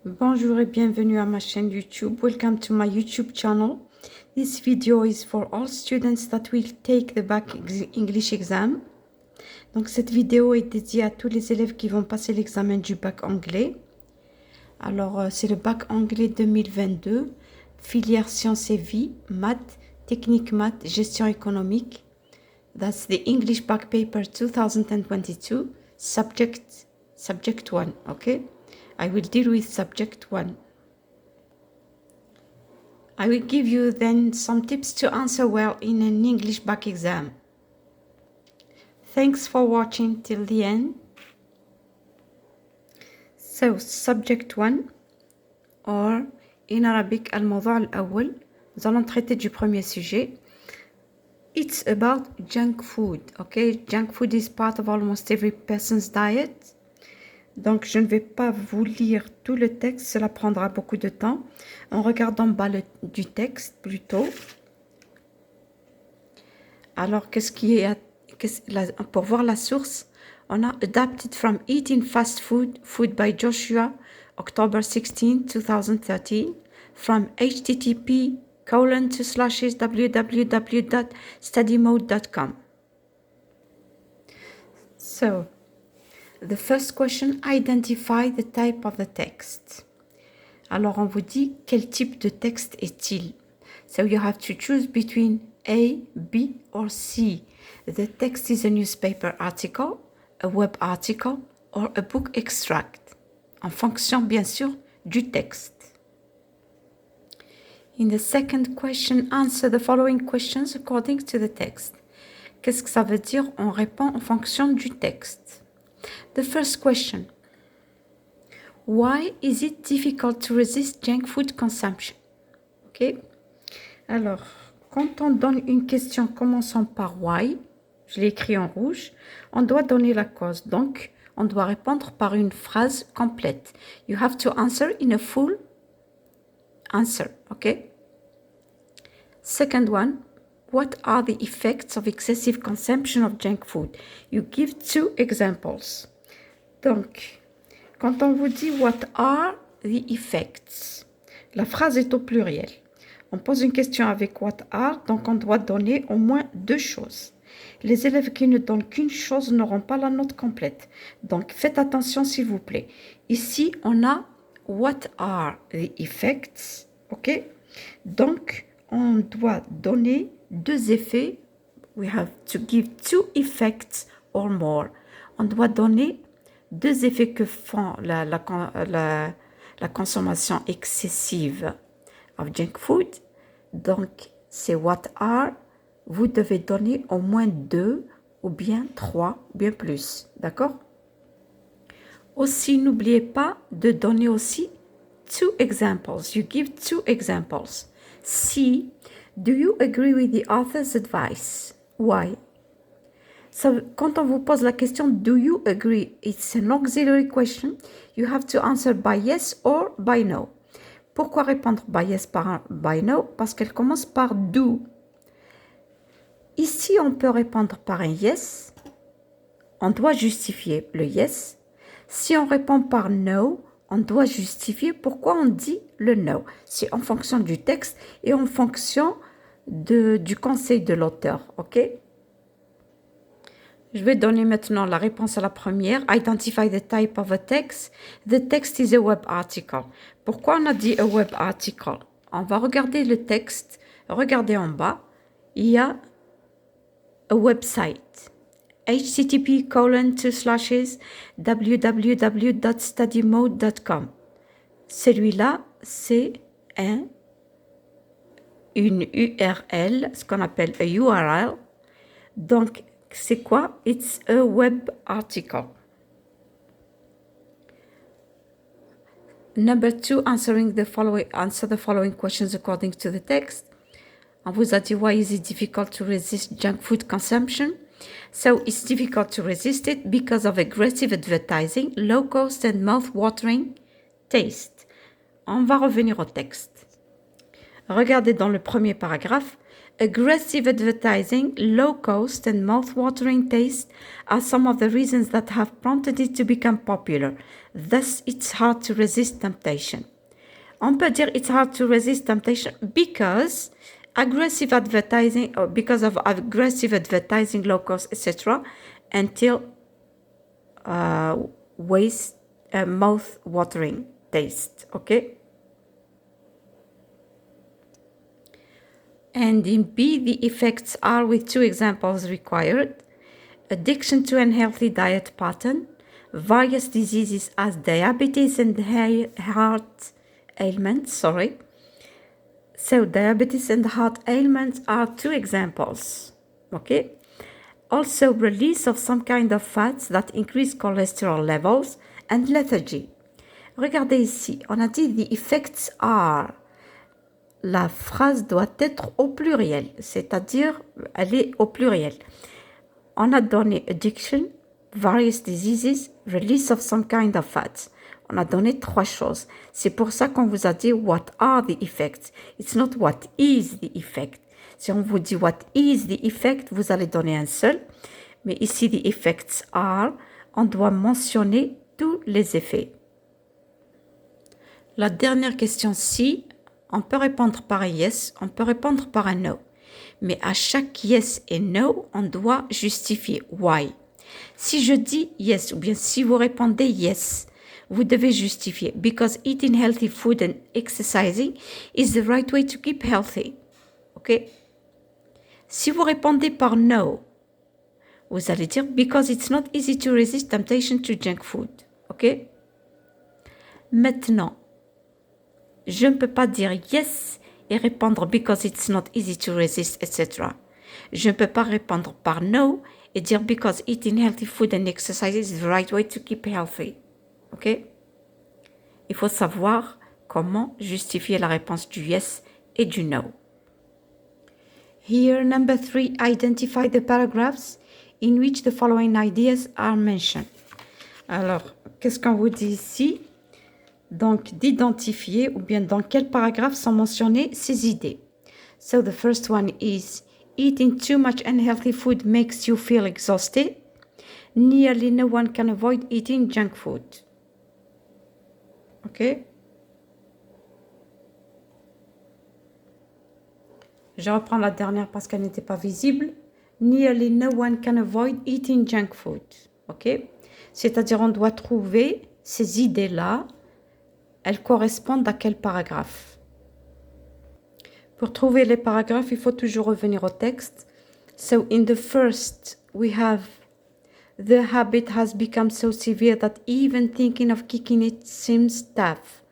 Bonjour et bienvenue à ma chaîne YouTube. Welcome to my YouTube channel. This video is for all students that will take the back English exam. Donc cette vidéo est dédiée à tous les élèves qui vont passer l'examen du bac anglais. Alors c'est le bac anglais 2022, filière sciences et vie, maths, technique maths, gestion économique. That's the English back paper 2022, subject 1, okay? I will deal with subject 1. I will give you then some tips to answer well in an English back exam. Thanks for watching till the end. So, subject 1, or in Arabic, الموضوع الأول. Nous allons traiter du premier sujet. It's about junk food, okay? Junk food is part of almost every person's diet. Donc, je ne vais pas vous lire tout le texte, cela prendra beaucoup de temps. On regarde en bas du texte plutôt. Alors, pour voir la source, on a Adapted from Eating Fast Food, Food by Joshua, October 16, 2013, from http://www.studymode.com. So, the first question, identify the type of the text. Alors, on vous dit quel type de texte est-il. So, you have to choose between A, B, or C. The text is a newspaper article, a web article, or a book extract. En fonction, bien sûr, du texte. In the second question, answer the following questions according to the text. Qu'est-ce que ça veut dire? On répond en fonction du texte. The first question, why is it difficult to resist junk food consumption? Ok. Alors, quand on donne une question commençant par why, je l'ai écrit en rouge, on doit donner la cause. Donc, on doit répondre par une phrase complète. You have to answer in a full answer, ok? Second one, what are the effects of excessive consumption of junk food? You give two examples. Donc, quand on vous dit what are the effects, la phrase est au pluriel. On pose une question avec what are, donc on doit donner au moins deux choses. Les élèves qui ne donnent qu'une chose n'auront pas la note complète. Donc, faites attention s'il vous plaît. Ici, on a what are the effects, ok? Donc, on doit donner deux effets. We have to give two effects or more. On doit donner deux effets que font la consommation excessive of junk food. Donc, c'est what are. Vous devez donner au moins deux ou bien trois ou bien plus. D'accord? Aussi, n'oubliez pas de donner aussi two examples. You give two examples. C. Do you agree with the author's advice? Why? So, quand on vous pose la question do you agree, it's an auxiliary question. You have to answer by yes or by no. Pourquoi répondre by yes by no? Parce qu'elle commence par do. Ici, on peut répondre par un yes. On doit justifier le yes. Si on répond par no, on doit justifier pourquoi on dit le no. C'est en fonction du texte et en fonction du conseil de l'auteur. OK? Je vais donner maintenant la réponse à la première. Identify the type of a text. The text is a web article. Pourquoi on a dit a web article? On va regarder le texte. Regardez en bas. Il y a a website. http://www.studymode.com. Celui-là, c'est une URL, ce qu'on appelle a URL. Donc, c'est quoi? It's a web article. Number 2, answer the following questions according to the text. On vous a dit, why is it difficult to resist junk food consumption? So, it's difficult to resist it because of aggressive advertising, low cost and mouth-watering taste. On va revenir au texte. Regardez dans le premier paragraphe. Aggressive advertising, low cost, and mouth-watering taste are some of the reasons that have prompted it to become popular. Thus, it's hard to resist temptation. On peut dire it's hard to resist temptation because aggressive advertising, or because of aggressive advertising, low cost, etc., until mouth-watering taste. Okay. And in B, the effects are with 2 examples required: addiction to unhealthy diet pattern, various diseases as diabetes and heart ailments. So diabetes and heart ailments are 2 examples. Okay. Also, release of some kind of fats that increase cholesterol levels and lethargy. Regardez ici, on a dit the effects are. La phrase doit être au pluriel, c'est-à-dire elle est au pluriel. On a donné addiction, various diseases, release of some kind of fats. On a donné 3 choses. C'est pour ça qu'on vous a dit what are the effects. It's not what is the effect. Si on vous dit what is the effect, vous allez donner un seul. Mais ici, the effects are, on doit mentionner tous les effets. La dernière question, si, on peut répondre par un yes, on peut répondre par un no. Mais à chaque yes et no, on doit justifier why. Si je dis yes, ou bien si vous répondez yes, vous devez justifier because eating healthy food and exercising is the right way to keep healthy. Ok? Si vous répondez par no, vous allez dire because it's not easy to resist temptation to junk food. Ok? Maintenant, je ne peux pas dire yes et répondre because it's not easy to resist, etc. Je ne peux pas répondre par no et dire because eating healthy food and exercise is the right way to keep healthy. Ok? Il faut savoir comment justifier la réponse du yes et du no. Here, number 3, identify the paragraphs in which the following ideas are mentioned. Alors, qu'est-ce qu'on vous dit ici? Donc, d'identifier ou bien dans quel paragraphe sont mentionnées ces idées. So, the first one is eating too much unhealthy food makes you feel exhausted. Nearly no one can avoid eating junk food. Ok? Je reprends la dernière parce qu'elle n'était pas visible. Nearly no one can avoid eating junk food. Ok? C'est-à-dire, on doit trouver ces idées-là. Elles correspondent à quel paragraphe? Pour trouver les paragraphes, il faut toujours revenir au texte. So, in the first, we have the habit has become so severe that even thinking of kicking it seems tough.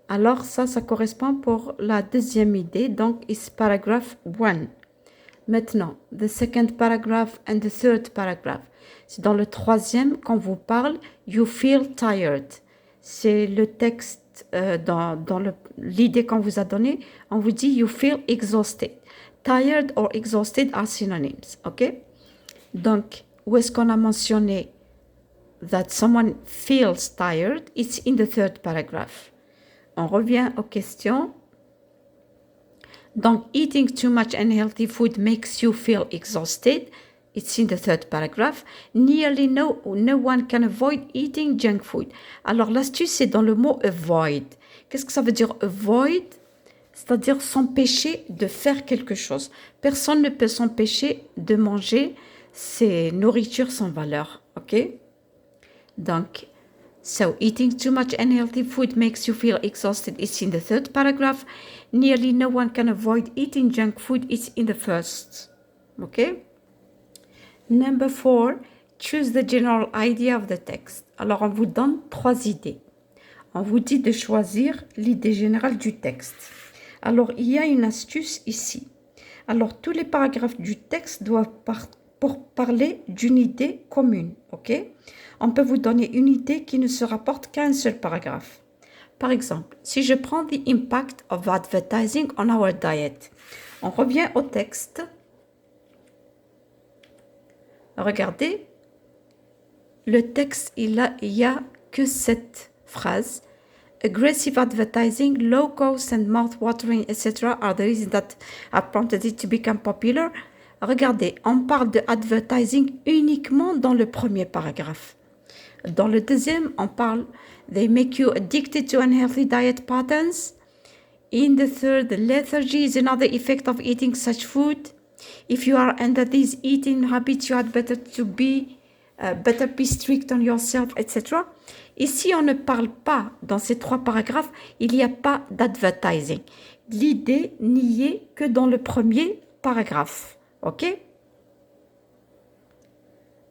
Alors, ça correspond pour la deuxième idée. Donc, it's paragraph 1. Maintenant, the second paragraph and the third paragraph. C'est dans le troisième qu'on vous parle, you feel tired. C'est le texte, dans l'idée qu'on vous a donnée, on vous dit you feel exhausted. Tired or exhausted are synonyms, ok? Donc, où est-ce qu'on a mentionné that someone feels tired? It's in the third paragraph. On revient aux questions. Donc, eating too much unhealthy food makes you feel exhausted. It's in the third paragraph. Nearly no one can avoid eating junk food. Alors, l'astuce, c'est dans le mot avoid. Qu'est-ce que ça veut dire avoid? C'est-à-dire s'empêcher de faire quelque chose. Personne ne peut s'empêcher de manger ses nourritures sans valeur. OK? Donc, so eating too much unhealthy food makes you feel exhausted. It's in the third paragraph. Nearly no one can avoid eating junk food. It's in the first. OK? Number 4, choose the general idea of the text. Alors, on vous donne 3 idées. On vous dit de choisir l'idée générale du texte. Alors, il y a une astuce ici. Alors, tous les paragraphes du texte doivent pour parler d'une idée commune. OK? On peut vous donner une idée qui ne se rapporte qu'à un seul paragraphe. Par exemple, si je prends the impact of advertising on our diet, on revient au texte. Regardez, le texte, il y a que cette phrase. aggressive advertising, low cost and mouth-watering, etc. are the reasons that have prompted it to become popular. Regardez, on parle de advertising uniquement dans le premier paragraphe. Dans le deuxième, on parle they make you addicted to unhealthy diet patterns. In the third, lethargy is another effect of eating such food. If you are under these eating habits, you had better be strict on yourself, etc. Ici, on ne parle pas, dans ces 3 paragraphes, il n'y a pas d'advertising. L'idée n'y est que dans le premier paragraphe. OK?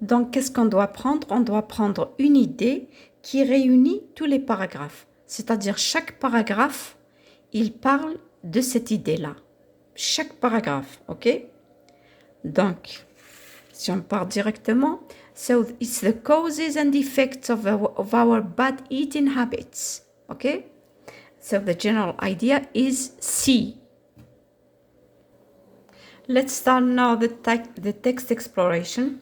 Donc, qu'est-ce qu'on doit prendre? On doit prendre une idée qui réunit tous les paragraphes. C'est-à-dire, chaque paragraphe, il parle de cette idée-là. Chaque paragraphe, OK? Donc, si on part directement, so it's the causes and effects of our bad eating habits, OK? So the general idea is C. Let's start now the text exploration.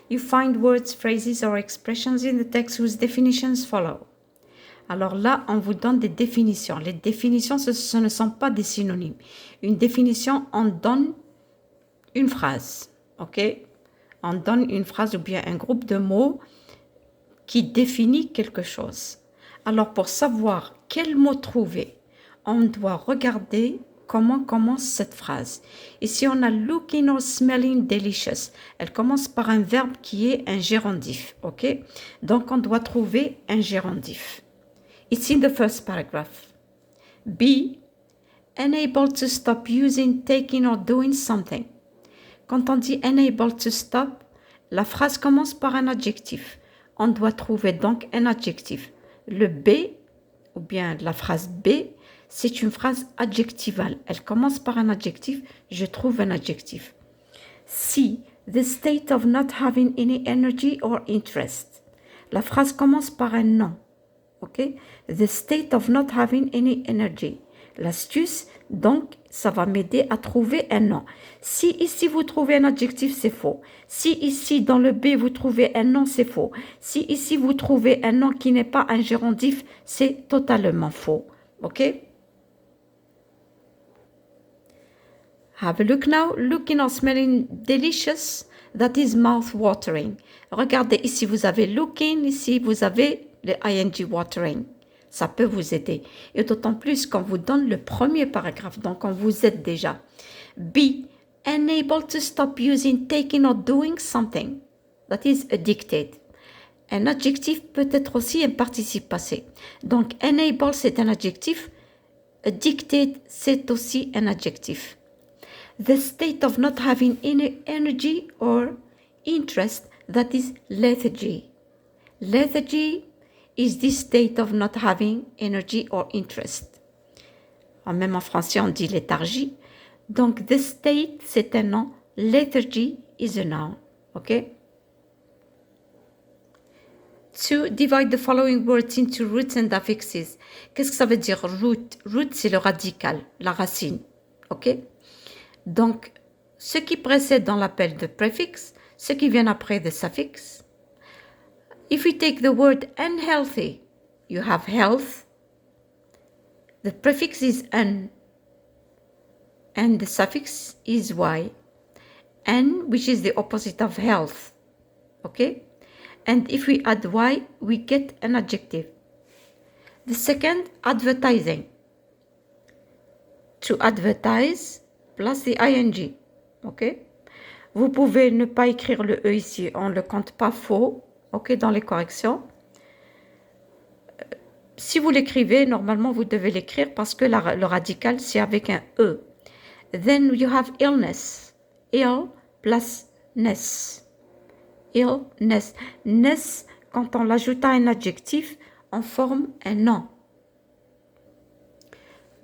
You find words, phrases or expressions in the text whose definitions follow. Alors là, on vous donne des définitions. Les définitions, ce ne sont pas des synonymes. Une définition, on donne une phrase, ok? On donne une phrase ou bien un groupe de mots qui définit quelque chose. Alors, pour savoir quel mot trouver, on doit regarder comment commence cette phrase. Ici, on a looking or smelling delicious. Elle commence par un verbe qui est un gérondif, ok? Donc, on doit trouver un gérondif. It's in the first paragraph. B, unable to stop using, taking or doing something. Quand on dit unable to stop, la phrase commence par un adjectif. On doit trouver donc un adjectif. Le B, ou bien la phrase B, c'est une phrase adjectivale. Elle commence par un adjectif, je trouve un adjectif. C, the state of not having any energy or interest. La phrase commence par un nom. Okay? The state of not having any energy. L'astuce, donc, ça va m'aider à trouver un nom. Si ici vous trouvez un adjectif, c'est faux. Si ici dans le B vous trouvez un nom, c'est faux. Si ici vous trouvez un nom qui n'est pas un gérondif, c'est totalement faux. OK? Have a look now. Looking or smelling delicious, that is mouth-watering. Regardez, ici vous avez looking, ici vous avez le ing watering. Ça peut vous aider. Et d'autant plus qu'on vous donne le premier paragraphe, donc on vous aide déjà. B, unable to stop using, taking or doing something. That is addicted. Un adjectif peut être aussi un participe passé. Donc unable, c'est un adjectif. Addicted, c'est aussi un adjectif. The state of not having any energy or interest, that is lethargy. Lethargy is this state of not having energy or interest. Même en français, on dit léthargie. Donc, the state, c'est un nom. Lethargy is a noun. OK? To divide the following words into roots and affixes. Qu'est-ce que ça veut dire, root? Root, c'est le radical, la racine. OK? Donc, ce qui précède dans l'appel de préfixe, ce qui vient après de suffixe. If we take the word unhealthy, you have health. The prefix is un, and the suffix is y. N, which is the opposite of health. Okay? And if we add y, we get an adjective. The second, advertising. To advertise, plus the ing. Okay? Vous pouvez ne pas écrire le E ici, on ne le compte pas faux. OK, dans les corrections. Si vous l'écrivez, normalement, vous devez l'écrire parce que le radical, c'est avec un E. Then you have illness. Ill plus ness. Illness. Ness, quand on l'ajoute à un adjectif, on forme un nom.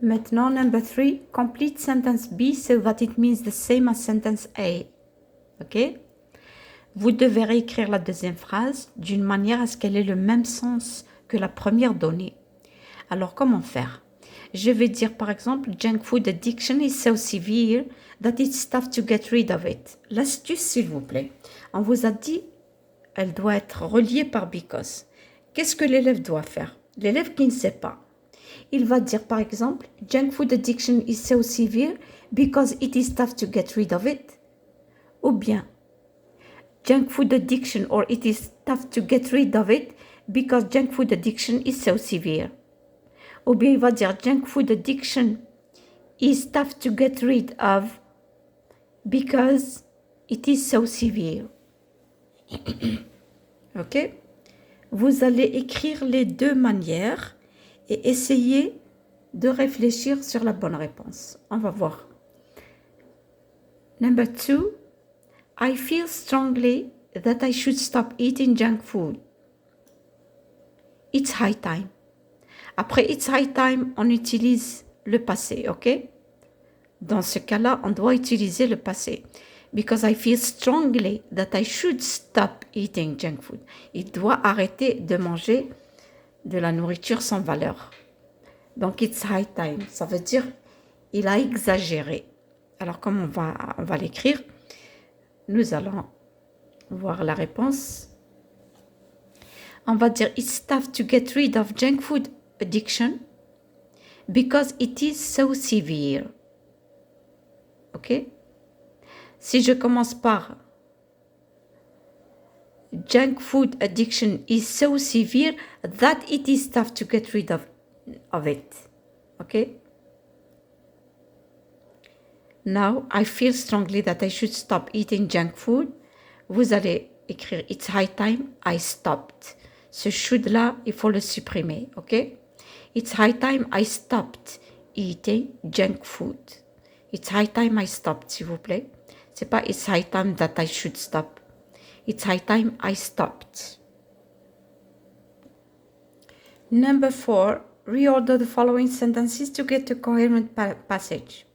Maintenant, number 3, complete sentence B so that it means the same as sentence A. OK? Vous devez réécrire la deuxième phrase d'une manière à ce qu'elle ait le même sens que la première donnée. Alors, comment faire? Je vais dire par exemple, junk food addiction is so severe that it's tough to get rid of it. L'astuce, s'il vous plaît. On vous a dit, elle doit être reliée par because. Qu'est-ce que l'élève doit faire? L'élève qui ne sait pas, il va dire par exemple, junk food addiction is so severe because it is tough to get rid of it. Ou bien, junk food addiction or it is tough to get rid of it because junk food addiction is so severe. Ou bien il va dire junk food addiction is tough to get rid of because it is so severe. Ok? Vous allez écrire les deux manières et essayer de réfléchir sur la bonne réponse. On va voir. Number 2. I feel strongly that I should stop eating junk food. It's high time. Après it's high time, on utilise le passé, ok? Dans ce cas-là, on doit utiliser le passé. Because I feel strongly that I should stop eating junk food. Il doit arrêter de manger de la nourriture sans valeur. Donc, it's high time. Ça veut dire, il a exagéré. Alors, comme on va l'écrire, nous allons voir la réponse. On va dire, it's tough to get rid of junk food addiction because it is so severe. Ok? Si je commence par junk food addiction is so severe that it is tough to get rid of it. Okay? Now, I feel strongly that I should stop eating junk food. Vous allez écrire it's high time, I stopped. Ce should-là, il faut le supprimer. Ok? It's high time, I stopped eating junk food. It's high time I stopped, s'il vous plaît. C'est pas it's high time that I should stop. It's high time I stopped. Number 4, reorder the following sentences to get a coherent passage.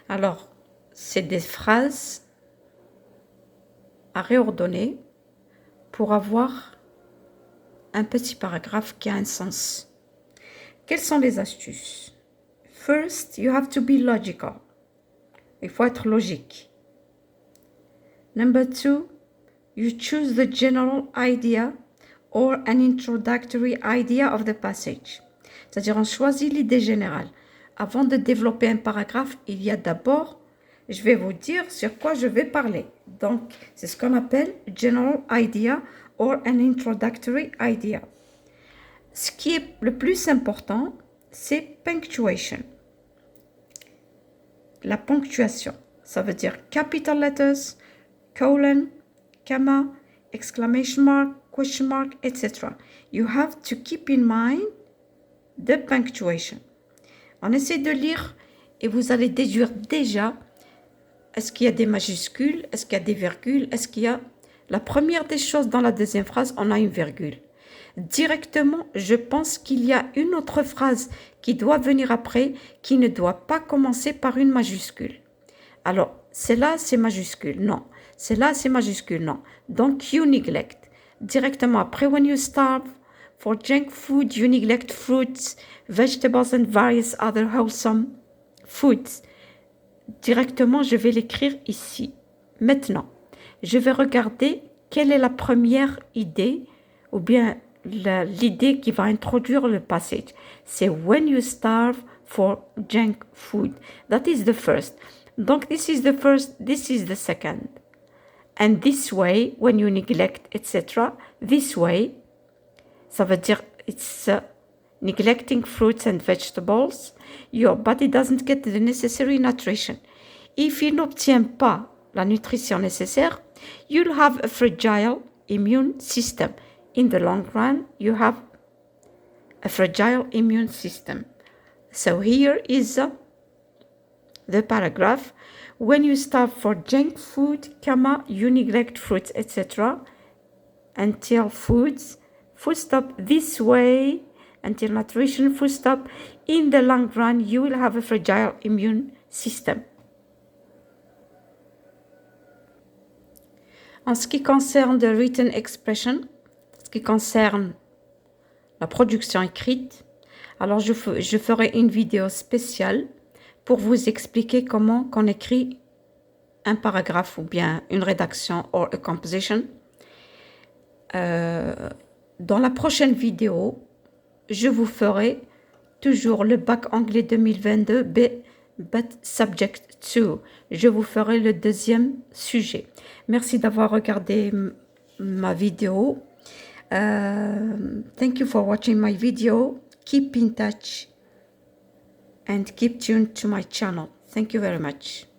Alors, c'est des phrases à réordonner pour avoir un petit paragraphe qui a un sens. Quelles sont les astuces? First, you have to be logical. Il faut être logique. Number 2, you choose the general idea or an introductory idea of the passage. C'est-à-dire, on choisit l'idée générale. Avant de développer un paragraphe, il y a d'abord, je vais vous dire sur quoi je vais parler. Donc, c'est ce qu'on appelle general idea or an introductory idea. Ce qui est le plus important, c'est punctuation. La ponctuation, ça veut dire capital letters, colon, comma, exclamation mark, question mark, etc. You have to keep in mind the punctuation. On essaie de lire et vous allez déduire déjà est-ce qu'il y a des majuscules, est-ce qu'il y a des virgules, est-ce qu'il y a... La première des choses dans la deuxième phrase, on a une virgule. Directement, je pense qu'il y a une autre phrase qui doit venir après, qui ne doit pas commencer par une majuscule. Alors, celle-là, c'est majuscule, non. Celle-là, c'est majuscule, non. Donc, you neglect. Directement après, when you starve for junk food, you neglect fruits, vegetables and various other wholesome foods. Directement, je vais l'écrire ici. Maintenant, je vais regarder quelle est la première idée ou bien l'idée qui va introduire le passage. C'est when you starve for junk food. That is the first. Donc, this is the first, this is the second. And this way, when you neglect, etc., this way, ça veut dire it's neglecting fruits and vegetables, your body doesn't get the necessary nutrition. If il n'obtient pas la nutrition nécessaire, you'll have a fragile immune system. In the long run, you have a fragile immune system. So here is the paragraph. When you starve for junk food, comma, you neglect fruits, etc. Until foods, full stop, this way, until nutrition, full stop. In the long run, you will have a fragile immune system. En ce qui concerne the written expression, ce qui concerne la production écrite, alors je ferai une vidéo spéciale pour vous expliquer comment qu'on écrit un paragraphe ou bien une rédaction or a composition. Dans la prochaine vidéo, je vous ferai toujours le bac anglais 2022, but subject 2. Je vous ferai le deuxième sujet. Merci d'avoir regardé ma vidéo. Thank you for watching my video. Keep in touch and keep tuned to my channel. Thank you very much.